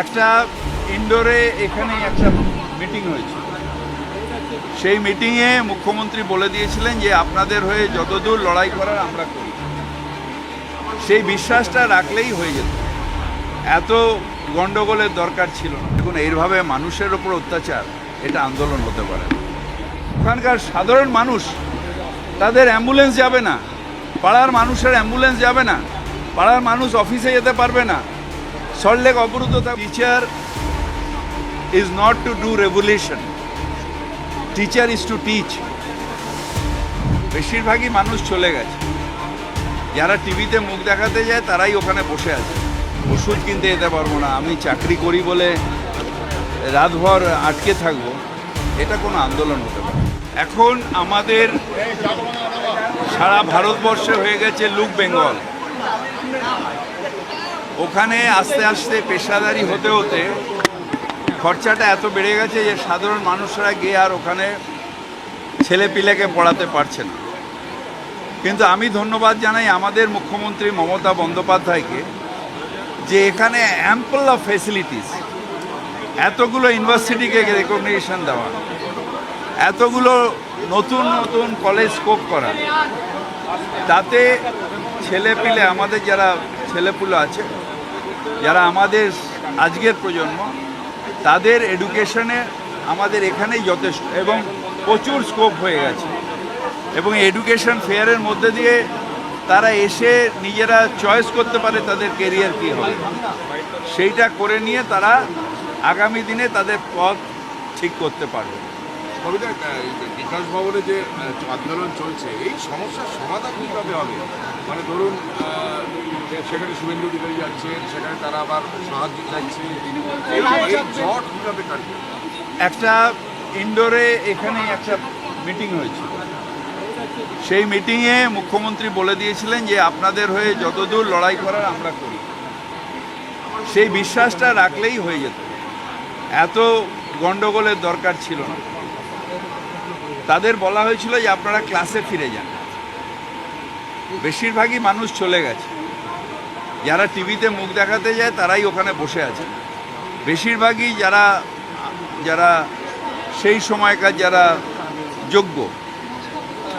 একটা ইনডোরে এখানে একটা মিটিং হয়েছে। সেই মিটিংয়ে মুখ্যমন্ত্রী বলে দিয়েছিলেন যে আপনাদের হয়ে যতদূর লড়াই করার আমরা করি। সেই বিশ্বাসটা রাখলেই হয়ে যেত, এত গণ্ডগোলের দরকার ছিল না। দেখুন, এইভাবে মানুষের ওপর অত্যাচার, এটা আন্দোলন হতে পারে না। ওখানকার সাধারণ মানুষ, তাদের অ্যাম্বুলেন্স যাবে না, পাড়ার মানুষের অ্যাম্বুলেন্স যাবে না, পাড়ার মানুষ অফিসে যেতে পারবে না, সল্টলেক অবরুদ্ধ থাকবে। Teacher is not to do revolution, teacher is to teach. বেশিরভাগই মানুষ চলে গেছে, যারা টিভিতে মুখ দেখাতে যায় তারাই ওখানে বসে আছে। ওষুধ কিনতে যেতে পারবো না, আমি চাকরি করি বলে রাতভর আটকে থাকবো, এটা কোনো আন্দোলন হতে পারে। এখন আমাদের সারা ভারতবর্ষে হয়ে গেছে লুক বেঙ্গল। ওখানে আস্তে আস্তে পেশাদারি হতে হতে খরচাটা এত বেড়ে গেছে যে সাধারণ মানুষরা গিয়ে আর ওখানে ছেলেপিলেকে পড়াতে পারছে না। কিন্তু আমি ধন্যবাদ জানাই আমাদের মুখ্যমন্ত্রী মমতা বন্দ্যোপাধ্যায়কে, যে এখানে অ্যাম্পল অফ ফেসিলিটিস, এতগুলো ইউনিভার্সিটিকে রেকগনিশন দেওয়া, এতগুলো নতুন নতুন কলেজ স্কোপ করা, তাতে ছেলেপিলে, আমাদের যারা ছেলেপুলে আছে, যারা আমাদের আজকের প্রজন্ম, তাদের এডুকেশনে আমাদের এখানেই যথেষ্ট এবং প্রচুর স্কোপ হয়ে গেছে। এবং এডুকেশন ফেয়ারের মধ্যে দিয়ে তারা এসে নিজেরা চয়েস করতে পারে তাদের কেরিয়ার কী হবে, সেইটা করে নিয়ে তারা আগামী দিনে তাদের পথ ঠিক করতে পারবে। বিকাশ ভবনে যে আন্দোলন চলছে, এই সমস্যার সমাধান কীভাবে হবে? মানে ধরুন, সেখানে শুভেন্দু অধিকারী যাচ্ছে, সেখানে তারা আবার সাহায্য চাইছে, জট কীভাবে কাটবে? একটা ইনডোরে এখানে একটা মিটিং হয়েছে। সেই মিটিংয়ে মুখ্যমন্ত্রী বলে দিয়েছিলেন যে আপনাদের হয়ে যতদূর লড়াই করার আমরা করি। সেই বিশ্বাসটা রাখলেই হয়ে যেত, এত গণ্ডগোলের দরকার ছিল না। তাদের বলা হয়েছিল যে আপনারা ক্লাসে ফিরে যান। বেশিরভাগই মানুষ চলে গেছে, যারা টিভিতে মুখ দেখাতে যায় তারাই ওখানে বসে আছে। বেশিরভাগই যারা যারা সেই সময়কার যারা যোগ্য,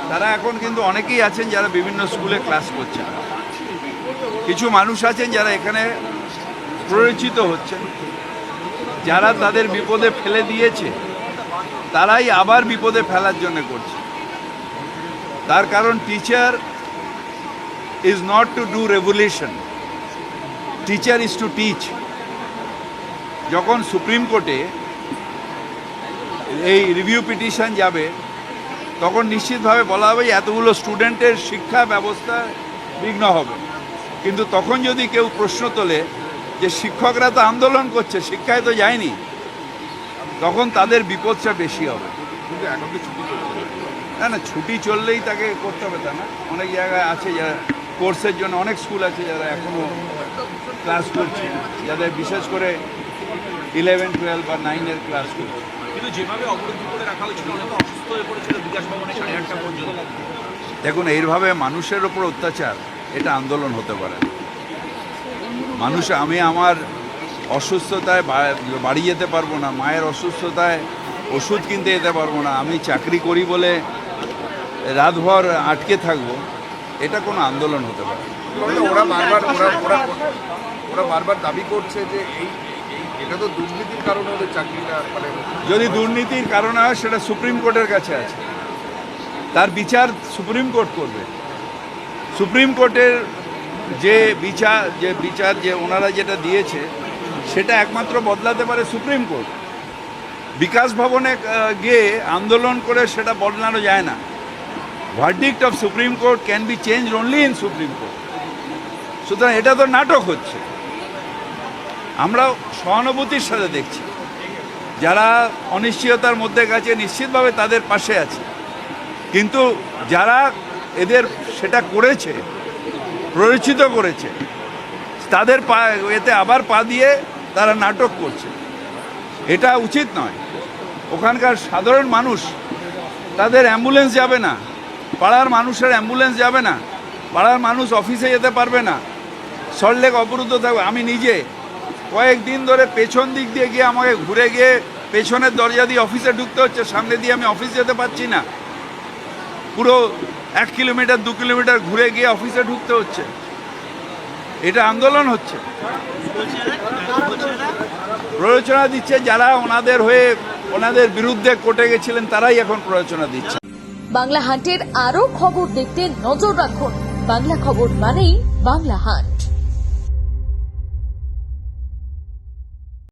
তারা এখন কিন্তু অনেকেই আছেন যারা বিভিন্ন স্কুলে ক্লাস করছেন। কিছু মানুষ আছেন যারা এখানে প্ররোচিত হচ্ছেন, যারা তাদের বিপদে ফেলে দিয়েছে তারাই আবার বিপদে ফেলার জন্য করছে। তার কারণ teacher is not to do revolution, teacher is to teach. যখন সুপ্রিম কোর্টে এই রিভিউ পিটিশন যাবে, তখন নিশ্চিতভাবে বলা হবে এতগুলো স্টুডেন্টের শিক্ষা ব্যবস্থা বিঘ্ন হবে। কিন্তু তখন যদি কেউ প্রশ্ন তোলে যে শিক্ষকরা তো আন্দোলন করছে, শিক্ষায় তো যায়নি, তখন তাদের বিপদটা বেশি হবে। কিন্তু এখন তো ছুটি চলছে না না, ছুটি চললেই তাকে করতে হবে তা না। অনেক জায়গায় আছে যারা কোর্সের জন্য, অনেক স্কুল আছে যারা এখনও ক্লাস করছে, যাদের বিশেষ করে 11, 12 বা 9-এর ক্লাস করছে। কিন্তু যেভাবে অবরুদ্ধ করে রাখা হয়েছিল, অনেকে অসুস্থ হয়ে পড়েছিল বিকাশ ভবনে 8:30টা পর্যন্ত। দেখুন, এইভাবে মানুষের ওপর অত্যাচার, এটা আন্দোলন হতে পারে না। মানুষ, আমি আমার অসুস্থতায় বাড়ি যেতে পারবো না, মায়ের অসুস্থতায় ওষুধ কিনতে যেতে পারবো না, আমি চাকরি করি বলে রাতভর আটকে থাকবো, এটা কোনো আন্দোলন হতে পারে না। ওরা বারবার দাবি করছে যে এটা তো দুর্নীতির কারণে ওদের চাকরিটা, মানে যদি দুর্নীতির কারণে হয় সেটা সুপ্রিম কোর্টের কাছে আছে, তার বিচার সুপ্রিম কোর্ট করবে। সুপ্রিম কোর্টের যে বিচার যে ওনারা যেটা দিয়েছে, সেটা একমাত্র বদলাতে পারে সুপ্রিম কোর্ট। বিকাশ ভবনে গিয়ে আন্দোলন করে সেটা বদলানো যায় না। Verdict of supreme court can be change only in supreme court. সুতরাং এটা তো নাটক হচ্ছে। আমরা সহানুভূতির সাথে দেখছি, যারা অনিশ্চয়তার মধ্যে গেছে নিশ্চিতভাবে তাদের পাশে আছে, কিন্তু যারা এদের সেটা করেছে, প্ররোচিত করেছে, তাদের এতে আবার পা দিয়ে তারা নাটক করছে, এটা উচিত নয়। ওখানকার সাধারণ মানুষ, তাদের অ্যাম্বুলেন্স যাবে না, পাড়ার মানুষের অ্যাম্বুলেন্স যাবে না, পাড়ার মানুষ অফিসে যেতে পারবে না, সল্টলেক অবরুদ্ধ থাকবে। আমি নিজে কয়েকদিন ধরে পেছন দিক দিয়ে গিয়ে আমাকে ঘুরে গিয়ে পেছনের দরজা দিয়ে অফিসে ঢুকতে হচ্ছে, সামনে দিয়ে আমি অফিস যেতে পারছি না। পুরো 1 কিলোমিটার 2 কিলোমিটার ঘুরে গিয়ে অফিসে ঢুকতে হচ্ছে। এটা আন্দোলন হচ্ছে। প্ররোচনা দিচ্ছে যারা ওনাদের হয়ে ওনাদের বিরুদ্ধে কোর্টে গেছিলেন, তারাই এখন প্ররোচনা দিচ্ছে। বাংলা হান্টের আরও খবর দেখতে নজর রাখুন। বাংলা খবর মানেই বাংলা হান্ট।